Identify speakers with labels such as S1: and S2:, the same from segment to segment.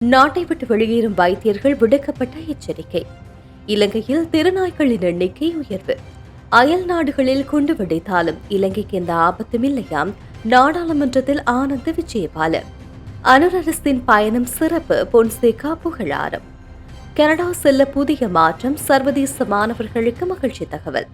S1: நாட்டை விட்டு வெளியேறும் வைத்தியர்கள் விடுக்கப்பட்ட எச்சரிக்கை. இலங்கையில் திருநாய்களின் எண்ணிக்கை உயர்வு. அயல் நாடுகளில் குண்டு வெடித்தாலும் இலங்கைக்கு எந்த ஆபத்தும் இல்லையாம் நாடாளுமன்றத்தில் ஆனந்த் விஜயபால. அனுரரசின் பயணம் சிறப்பு, பொன்சேகா புகழாரம். கனடா செல்ல புதிய மாற்றம், சர்வதேச மாணவர்களுக்கு மகிழ்ச்சி தகவல்.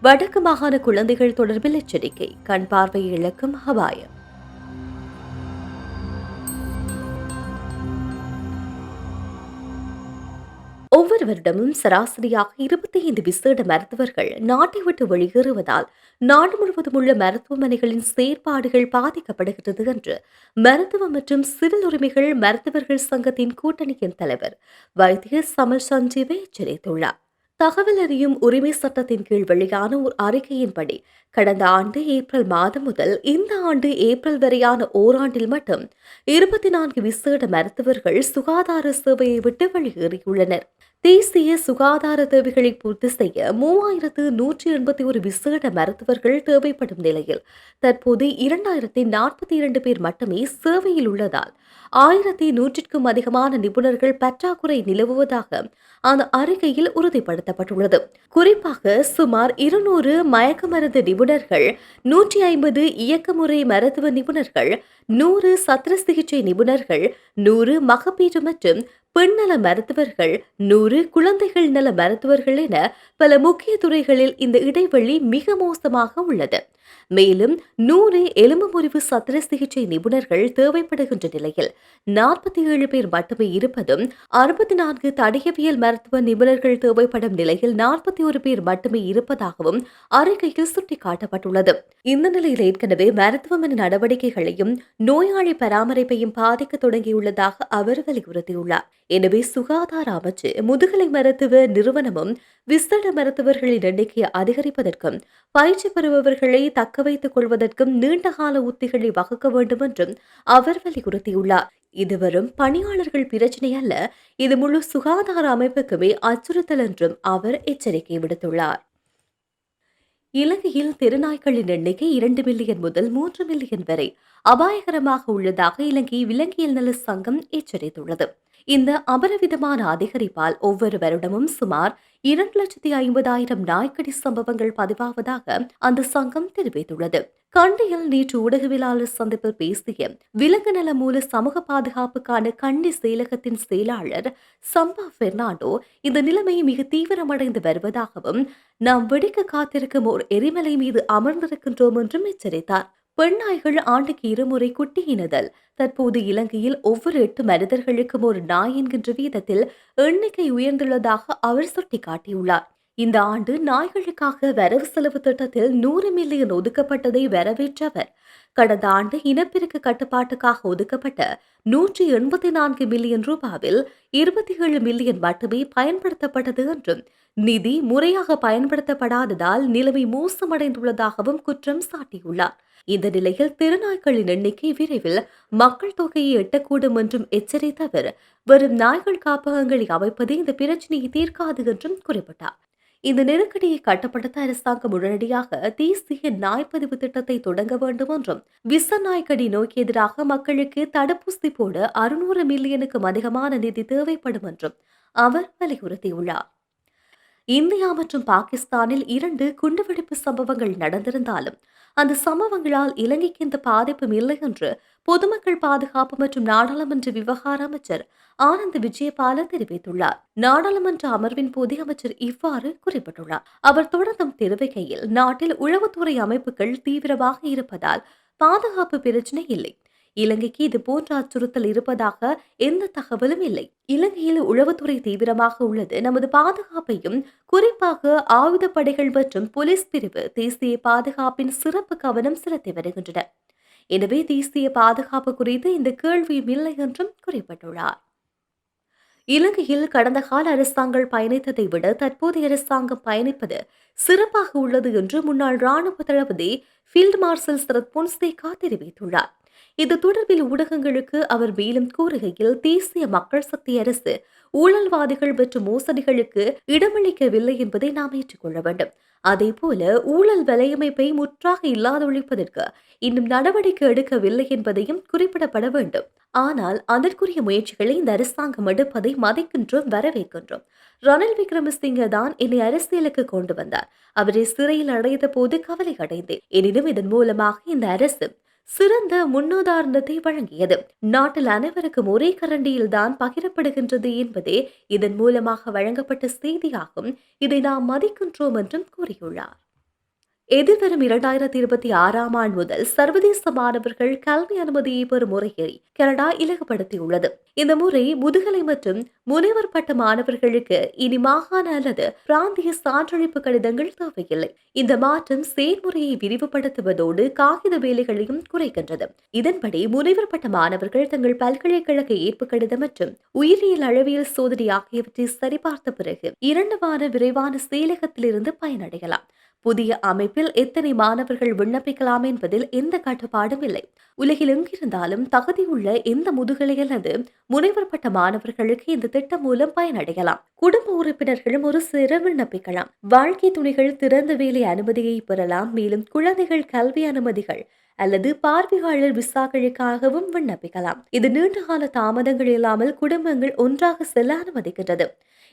S1: வடக்கு மாகாண குழந்தைகள் தொடர்பில் எச்சரிக்கை, கண் பார்வையை இழக்கும் அபாயம். ஒவ்வொரு வருடமும் சராசரியாக 25 விசேட மருத்துவர்கள் நாட்டை விட்டு வெளியேறுவதால் நாடு முழுவதும் உள்ள மருத்துவமனைகளின் செயற்பாடுகள் பாதிக்கப்படுகிறது என்று மருத்துவ மற்றும் சிவில் உரிமைகள் மருத்துவர்கள் சங்கத்தின் கூட்டணியின் தலைவர் வைத்தியர் சமல் சஞ்சீவ எச்சரித்துள்ளார். தகவல் அறியும் உரிமை சட்டத்தின் கீழ் வெளியான ஒரு அறிக்கையின்படி கடந்த ஆண்டு ஏப்ரல் மாதம் முதல் இந்த ஆண்டு ஏப்ரல் வரையான ஓராண்டில் மட்டும் 24 விசேட மருத்துவர்கள் சுகாதார சேவையை விட்டு வெளியேறியுள்ளனர். தேசிய சுகாதார தேவைகளை பூர்த்தி செய்ய 3181 விசேட மருத்துவர்கள் தேவைப்படும் நிலையில் தற்போது 2042 பேர் மட்டுமே சேவையில் உள்ளதால் 1100க்கும் அதிகமான நிபுணர்கள் பற்றாக்குறை நிலவுவதாக அந்த அறிக்கையில் உறுதிப்படுத்தப்பட்டுள்ளது. குறிப்பாக சுமார் 200 மயக்க மருந்து நிபுணர்கள், 150 இயக்கமுறை மருத்துவ நிபுணர்கள், 100 சத்திர சிகிச்சை நிபுணர்கள், 100 மகப்பீடு மற்றும் பெண்ணல மருத்துவர்கள், 100 குழந்தைகள் நல மருத்துவர்கள் என பல முக்கிய துறைகளில் இந்த இடைவெளி மிக மோசமாக உள்ளது. மேலும் 100 எலும்பு முறிவு சத்திர சிகிச்சை நிபுணர்கள் தேவைப்படுகின்ற நிலையில் 47 பேர் மட்டுமே இருப்பதும், 64 தடயவியல் மருத்துவ நிபுணர்கள் தேவைப்படும் நிலையில் 41 பேர் மட்டுமே இருப்பதாகவும் அறிக்கையில் சுட்டிக்காட்டப்பட்டுள்ளது. இந்த நிலையில் ஏற்கனவே மருத்துவமனை நடவடிக்கைகளையும் நோயாளி பராமரிப்பையும் பாதிக்க தொடங்கியுள்ளதாக அவர் வலியுறுத்தியுள்ளார். எனவே சுகாதார அமைச்சு முதுகலை மருத்துவ நிறுவனமும் விசேட மருத்துவர்களின் எண்ணிக்கையை அதிகரிப்பதற்கும் பயிற்சி பெறுபவர்களை தக்க வைத்துக் கொள்வதற்கும் நீண்டகால உத்திகளை வகுக்க வேண்டும் என்றும் அவர் வலியுறுத்தியுள்ளார். இது வரும் பணியாளர்கள் பிரச்சினை அல்ல, இது முழு சுகாதார அமைப்புக்குமே அச்சுறுத்தல் என்றும் அவர் எச்சரிக்கை விடுத்துள்ளார். இலங்கையில் தெருநாய்களின் எண்ணிக்கை 2 மில்லியன் முதல் 3 மில்லியன் வரை அபாயகரமாக உள்ளதாக இலங்கை விலங்கியல் நல சங்கம் எச்சரித்துள்ளது. இந்த அபரிவிதமான அதிகரிப்பால் ஒவ்வொரு வருடமும் சுமார் 2,50,000 நாய்க்கடி சம்பவங்கள் பதிவாவதாக அந்த சங்கம் தெரிவித்துள்ளது. கண்டியில் நேற்று ஊடகவியலாளர் சந்திப்பில் பேசிய விலங்கு நல மூல சமூக பாதுகாப்புக்கான கண்டி செயலகத்தின் செயலாளர் சம்பா பெர்னாண்டோ, இந்த நிலைமை மிக தீவிரமடைந்து வருவதாகவும் நாம் வெடிக்க காத்திருக்கும் ஓர் எரிமலை மீது அமர்ந்திருக்கின்றோம் என்றும் எச்சரித்தார். பெண் நாய்கள் ஆண்டுக்கு 2 முறை குட்டியினதல் தற்போது இலங்கையில் ஒவ்வொரு 8 மனிதர்களுக்கும் ஒரு நாய் என்கின்ற வீதத்தில் எண்ணிக்கை உயர்ந்துள்ளதாக அவர் சுட்டிக்காட்டியுள்ளார். இந்த ஆண்டு நாய்களுக்காக வரவு செலவு திட்டத்தில் 100 மில்லியன் ஒதுக்கப்பட்டதை வரவேற்ற அவர், கடந்த ஆண்டு இனப்பெருக்க கட்டுப்பாட்டுக்காக ஒதுக்கப்பட்ட 184 மில்லியன் ரூபாவில் 27 மில்லியன் மட்டுமே பயன்படுத்தப்பட்டது என்றும், நிதி முறையாக பயன்படுத்தப்படாததால் நிலைமை மோசமடைந்துள்ளதாகவும் குற்றம் சாட்டியுள்ளார். இந்த நிலையில் திருநாய்களின் எண்ணிக்கை விரைவில் மக்கள் தொகையை எட்டக்கூடும் என்றும் எச்சரித்த அவர், வரும் நாய்கள் காப்பகங்களை அமைப்பது இந்த பிரச்சினையை தீர்க்காது என்றும் குறிப்பிட்டார். இந்த நெருக்கடியை கட்டுப்படுத்த அரசாங்கம் உடனடியாக தேசிய நாய்ப்பதிவு திட்டத்தை தொடங்க வேண்டும் என்றும், விச நாய்க்கடி நோய்க்கு எதிராக மக்களுக்கு தடுப்பூசி போட 600 மில்லியனுக்கும் அதிகமான நிதி தேவைப்படும் என்றும் அவர் வலியுறுத்தியுள்ளார். இந்தியா மற்றும் பாகிஸ்தானில் 2 குண்டுவெடிப்பு சம்பவங்கள் நடந்திருந்தாலும் அந்த சம்பவங்களால் இலங்கைக்கு எந்த பாதிப்பும் இல்லை என்று பொதுமக்கள் பாதுகாப்பு மற்றும் நாடாளுமன்ற விவகார அமைச்சர் ஆனந்த் விஜயபால தெரிவித்துள்ளார். நாடாளுமன்ற அமர்வின் போதே அமைச்சர் இவ்வாறு குறிப்பிட்டுள்ளார். அவர் தொடர்ந்தும் தெரிவிக்கையில், நாட்டில் உளவுத்துறை அமைப்புகள் தீவிரமாக இருப்பதால் பாதுகாப்பு பிரச்சினை இல்லை. இலங்கைக்கு இது போன்ற அச்சுறுத்தல் இருப்பதாக எந்த தகவலும் இல்லை. இலங்கையில் உளவுத்துறை தீவிரமாக உள்ளது. நமது பாதுகாப்பையும், குறிப்பாக ஆயுதப்படைகள் மற்றும் போலீஸ் பிரிவு தேசிய பாதுகாப்பின் சிறப்பு கவனம் செலுத்தி வருகின்றன. எனவே தேசிய பாதுகாப்பு குறித்து இந்த கேள்வியும் இல்லை என்றும் குறிப்பிட்டுள்ளார். இலங்கையில் கடந்த கால அரசாங்கம் பயணித்ததை விட தற்போதைய அரசாங்கம் பயணிப்பது சிறப்பாக உள்ளது என்று முன்னாள் ராணுவ தளபதி ஃபீல்ட் மார்ஷல் சரத் பொன்சேகா தெரிவித்துள்ளார். இது தொடர்பில் ஊடகங்களுக்கு அவர் மேலும் கூறுகையில், தேசிய மக்கள் சக்தி அரசு ஊழல்வாதிகள் மற்றும் மோசடிகளுக்கு இடமளிக்கவில்லை என்பதை நாம் ஏற்றுக்கொள்ள வேண்டும். அதேபோல ஊழல் வலையமைப்பை முற்றாக இல்லாதொழிப்பதற்கு இன்னும் நடவடிக்கை எடுக்கவில்லை என்பதையும் குறிப்பிடப்பட வேண்டும். ஆனால் அதற்குரிய முயற்சிகளை இந்த அரசாங்கம் எடுப்பதை மதிக்கின்றோம், வரவேற்கின்றோம். ரணில் விக்ரமசிங்க தான் என்னை அரசியலுக்கு கொண்டு வந்தார். அவரை சிறையில் அடைத்த போது கவலை அடைந்தேன். எனினும் இதன் மூலமாக இந்த அரசு சிறந்த முன்னுதாரணத்தை வழங்கியது. நாட்டில் அனைவருக்கும் ஒரே கரண்டியில் தான் பகிரப்படுகின்றது என்பதே இதன் மூலமாக வழங்கப்பட்ட செய்தியாகும். இதை நாம் மதிக்கின்றோம் என்றும் கூறியுள்ளார். எதிர்வரும் 2026ஆம் ஆண்டு முதல் சர்வதேச மாணவர்கள் கல்வி அனுமதியை பெறும் முறையை கனடா இலகுபடுத்தியுள்ளது. இந்த முறை முதுகலை மற்றும் முனைவர் பட்ட மாணவர்களுக்கு இனி மாகாண அல்லது பிராந்திய சான்றளிப்பு கடிதங்கள் தேவையில்லை. இந்த மாற்றம் செயல்முறையை விரிவுபடுத்துவதோடு காகித வேலைகளையும் குறைக்கின்றது. இதன்படி முனைவர் பட்ட மாணவர்கள் தங்கள் பல்கலைக்கழக ஏற்பு கடிதம் மற்றும் உயிரியல் அளவியல் சோதனை ஆகியவற்றை சரிபார்த்த பிறகு 2 வார விரைவான செயலகத்திலிருந்து பயனடையலாம். புதிய அமைப்பில் எத்தனை மாணவர்கள் விண்ணப்பிக்கலாம் என்பதில் எந்த கட்டுப்பாடும் இல்லை. உலகில் எங்கிருந்தாலும் தகுதியுள்ள எந்த முதுகலை அல்லது முனைவர் பட்ட மாணவர்களுக்கு இந்த திட்டம் மூலம் பயனடையலாம். குடும்ப உறுப்பினர்களும் ஒரு சிற விண்ணப்பிக்கலாம். வாழ்க்கை துணைகள் திறந்த வேலை அனுமதியை பெறலாம். மேலும் குழந்தைகள் கல்வி அனுமதிகள் அல்லது பார்வையாளர் விசாக்களுக்காகவும் விண்ணப்பிக்கலாம். இது நீண்டகால தாமதங்கள் இல்லாமல் குடும்பங்கள் ஒன்றாக செல்ல அனுமதிக்கின்றது.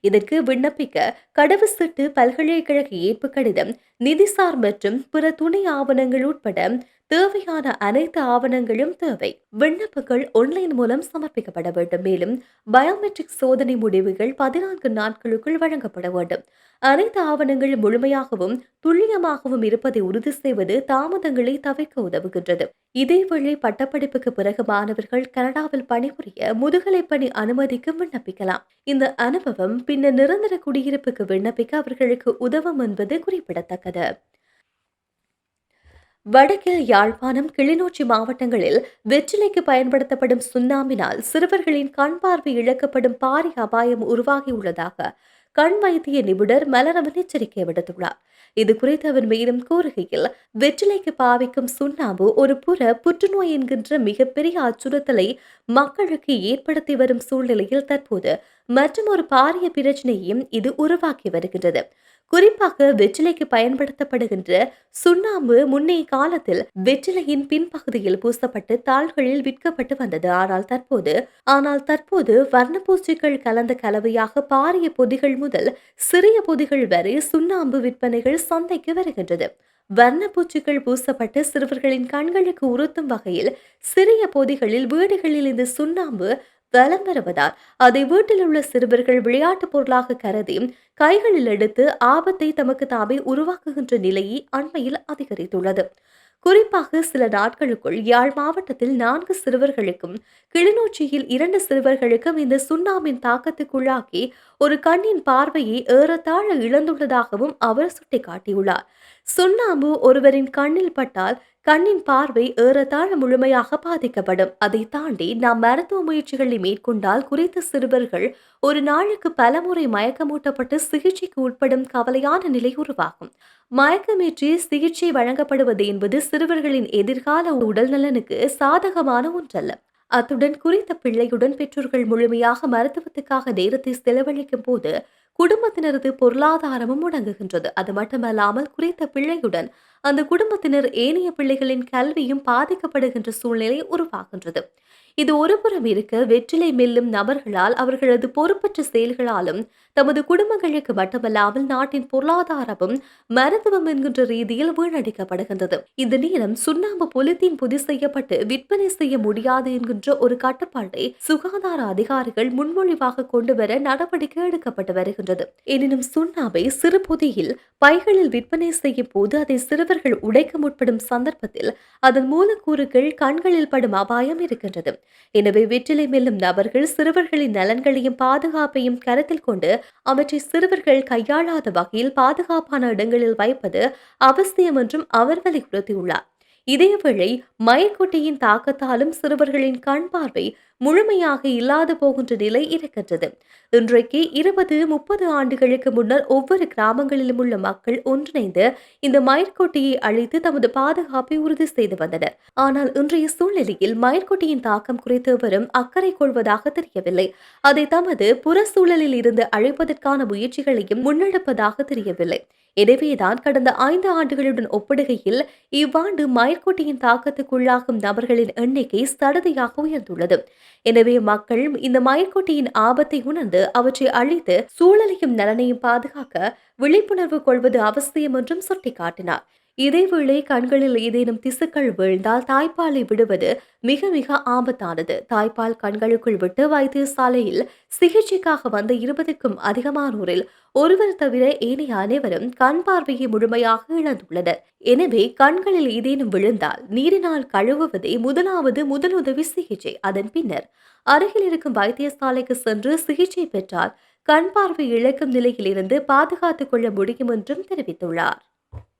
S1: இதற்கு விண்ணப்பிக்க கடவுச்சீட்டு, பல்கலைக்கழக ஏற்பு கடிதம், நிதிசார் மற்றும் பிற துணை ஆவணங்கள் உட்பட தேவையான அனைத்து ஆவணங்களும் தேவை. விண்ணப்பங்கள் ஆன்லைன் மூலம் சமர்ப்பிக்கப்பட வேண்டும். மேலும் பயோமெட்ரிக் சோதனை முடிவுகள் 14 நாட்களுக்குள் வழங்கப்பட வேண்டும். அனைத்து ஆவணங்களும் முழுமையாகவும் துல்லியமாகவும் இருப்பதை உறுதி செய்வது தாமதங்களை தவிர்க்க உதவுகின்றது. இதேவேளை பட்டப்படிப்புக்கு பிறகு மாணவர்கள் கனடாவில் பணிபுரிய முதுகலை பணி அனுமதிக்கு விண்ணப்பிக்கலாம். இந்த அனுபவம் பின்னர் நிரந்தர குடியிருப்புக்கு விண்ணப்பிக்க அவர்களுக்கு உதவும் என்பது குறிப்பிடத்தக்கது. வடக்கில் யாழ்ப்பாணம், கிளிநொச்சி மாவட்டங்களில் வெற்றிலைக்கு பயன்படுத்தப்படும் சுண்ணாம்பினால் சிறுவர்களின் கண் பார்வை இழக்கப்படும் பாரிய அபாயம் உருவாகியுள்ளதாக கண் வைத்திய நிபுணர் மலரவன் எச்சரிக்கை விடுத்துள்ளார். இது குறித்து அவர் மேலும் கூறுகையில், வெற்றிலைக்கு பாவிக்கும் சுண்ணாம்பு ஒரு புற்றுநோய் என்கின்ற மிகப்பெரிய அச்சுறுத்தலை மக்களுக்கு ஏற்படுத்தி வரும் சூழ்நிலையில் தற்போது மற்றும் ஒரு பாரிய பிரச்சனையையும் இது உருவாக்கி வருகின்றது. குறிப்பாக வெற்றிலைக்கு பயன்படுத்தப்படுகின்ற சுண்ணாம்பு முன்னைய காலத்தில் வெற்றிலையின் பின்பகுதியில் பூசப்பட்டு தாள்களில் விற்கப்பட்டு வந்தது. ஆனால் தற்போது வர்ணப்பூச்சிகள் கலந்த கலவையாக பாரிய பொதிகள் முதல் சிறிய பொதிகள் வரை சுண்ணாம்பு விற்பனைகள் சந்தைக்கு வருகின்றது. வர்ணப்பூச்சிகள் பூசப்பட்டு சிறுவர்களின் கண்களுக்கு உறுத்தும் வகையில் சிறிய பொதிகளில் வீடுகளில் இந்த சுண்ணாம்பு வலம் வருவதால் அதை வீட்டில் உள்ள சிறுவர்கள் விளையாட்டு பொருளாக கருதி கைகளில் எடுத்து ஆபத்தை தமக்கு தாமே உருவாக்குகின்ற நிலையை அண்மையில் அதிகரித்துள்ளது. குறிப்பாக சில நாட்களுக்குள் யாழ் மாவட்டத்தில் 4 சிறுவர்களுக்கும் கிளிநொச்சியில் 2 சிறுவர்களுக்கும் இந்த சுண்ணாம்பின் தாக்கத்துக்குள்ளாக்கி ஒரு கண்ணின் பார்வையை ஏறத்தாழ இழந்துள்ளதாகவும் அவர் சுட்டிக்காட்டியுள்ளார். சுண்ணாம்பு ஒருவரின் கண்ணில் பட்டால் கண்ணின் பார்வை ஏறத்தாழ முழுமையாக பாதிக்கப்படும். அதை தாண்டி நாம் மருத்துவ முயற்சிகளை மேற்கொண்டால் குறித்த சிறுவர்கள் ஒரு நாளுக்கு பலமுறை மயக்கமூட்டப்பட்டு சிகிச்சைக்கு உட்படும் கவலையான நிலை உருவாகும். மயக்கமேற்றி சிகிச்சை வழங்கப்படுவது என்பது சிறுவர்களின் எதிர்கால உடல் நலனுக்கு சாதகமான ஒன்றல்ல. அத்துடன் குறித்த பிள்ளையுடன் பெற்றோர்கள் முழுமையாக மருத்துவத்துக்காக நேரத்தை செலவழிக்கும் போது குடும்பத்தினரது பொருளாதாரமும் முடங்குகின்றது. அது மட்டுமல்லாமல் குறித்த பிள்ளையுடன் அந்த குடும்பத்தினர் ஏனைய பிள்ளைகளின் கல்வியும் பாதிக்கப்படுகின்ற சூழ்நிலை உருவாகின்றது. இது ஒருபுறம் இருக்க, வெற்றிலை மெல்லும் நபர்களால் அவர்களது பொறுப்பற்ற செயல்களாலும் தமது குடும்பங்களுக்கு மட்டுமல்லாமல் நாட்டின் பொருளாதாரமும் மருத்துவம் என்கின்ற ரீதியில் வீணடிக்கப்படுகின்றது. இந்த நேரம் சுண்ணாம்பு பொலித்தீன் பொதி செய்யப்பட்டு விற்பனை செய்ய முடியாது என்கின்ற ஒரு கட்டுப்பாட்டை சுகாதார அதிகாரிகள் முன்மொழிவாக கொண்டுவர நடவடிக்கை எடுக்கப்பட்டு வருகின்றது. எனினும் சுண்ணாம்பை சிறு பொதியில் பைகளில் விற்பனை செய்யும் போது அதை சிறுவர்கள் உடைக்க முற்படும் சந்தர்ப்பத்தில் அதன் மூலக்கூறுகள் கண்களில் படும் அபாயம் இருக்கின்றது. எனவே வெற்றிலை மெல்லும் நபர்கள் சிறுவர்களின் நலன்களையும் பாதுகாப்பையும் கருத்தில் கொண்டு அவற்றை சிறுவர்கள் கையாளாத வகையில் பாதுகாப்பான இடங்களில் வைப்பது அவசியம் என்றும் அவர் வலியுறுத்தியுள்ளார். இதேவேளை மயக்கொட்டையின் தாக்கத்தாலும் சிறுவர்களின் கண் பார்வை முழுமையாக இல்லாது போகின்ற நிலை இருக்கின்றது. இன்றைக்கு 20-30 ஆண்டுகளுக்கு முன்னர் ஒவ்வொரு கிராமங்களிலும் உள்ள மக்கள் ஒன்றிணைந்து இந்த மயிர்கொட்டியை அழித்து தமது பாதுகாப்பை உறுதி செய்து வந்தனர். ஆனால் இன்றைய சூழ்நிலையில் மயிர்கொட்டியின் தாக்கம் குறித்து வரும் அக்கறை கொள்வதாக தெரியவில்லை. அதை தமது புற சூழலில் இருந்து அழைப்பதற்கான முயற்சிகளையும் முன்னெடுப்பதாக தெரியவில்லை. எனவேதான் கடந்த 5 ஆண்டுகளுடன் ஒப்பிடுகையில் இவ்வாண்டு மயிர்கொட்டியின் தாக்கத்துக்குள்ளாகும் நபர்களின் எண்ணிக்கை சடதியாக உயர்ந்துள்ளது. எனவே மக்கள் இந்த மயிர்கொட்டியின் ஆபத்தை உணர்ந்து அவற்றை அழித்து சூழலையும் நலனையும் பாதுகாக்க விழிப்புணர்வு கொள்வது அவசியம் என்றும் சுட்டிக்காட்டினார். இதேவேளை கண்களில் ஏதேனும் திசுக்கள் வீழ்ந்தால் தாய்ப்பாலை விடுவது மிக மிக ஆபத்தானது. தாய்ப்பால் கண்களுக்குள் விட்டு வைத்தியசாலையில் சிகிச்சைக்காக வந்த 20க்கும் அதிகமானோரில் ஒருவர் தவிர ஏனைய அனைவரும் கண் பார்வையை முழுமையாக இழந்துள்ளனர். எனவே கண்களில் ஏதேனும் விழுந்தால் நீரினால் கழுவுவதே முதலாவது முதலுதவி சிகிச்சை. அதன் பின்னர் அருகில் இருக்கும் வைத்தியசாலைக்கு சென்று சிகிச்சை பெற்றால் கண் பார்வை இழக்கும் நிலையில் இருந்து பாதுகாத்துக் கொள்ள முடியும் என்றும் தெரிவித்துள்ளார்.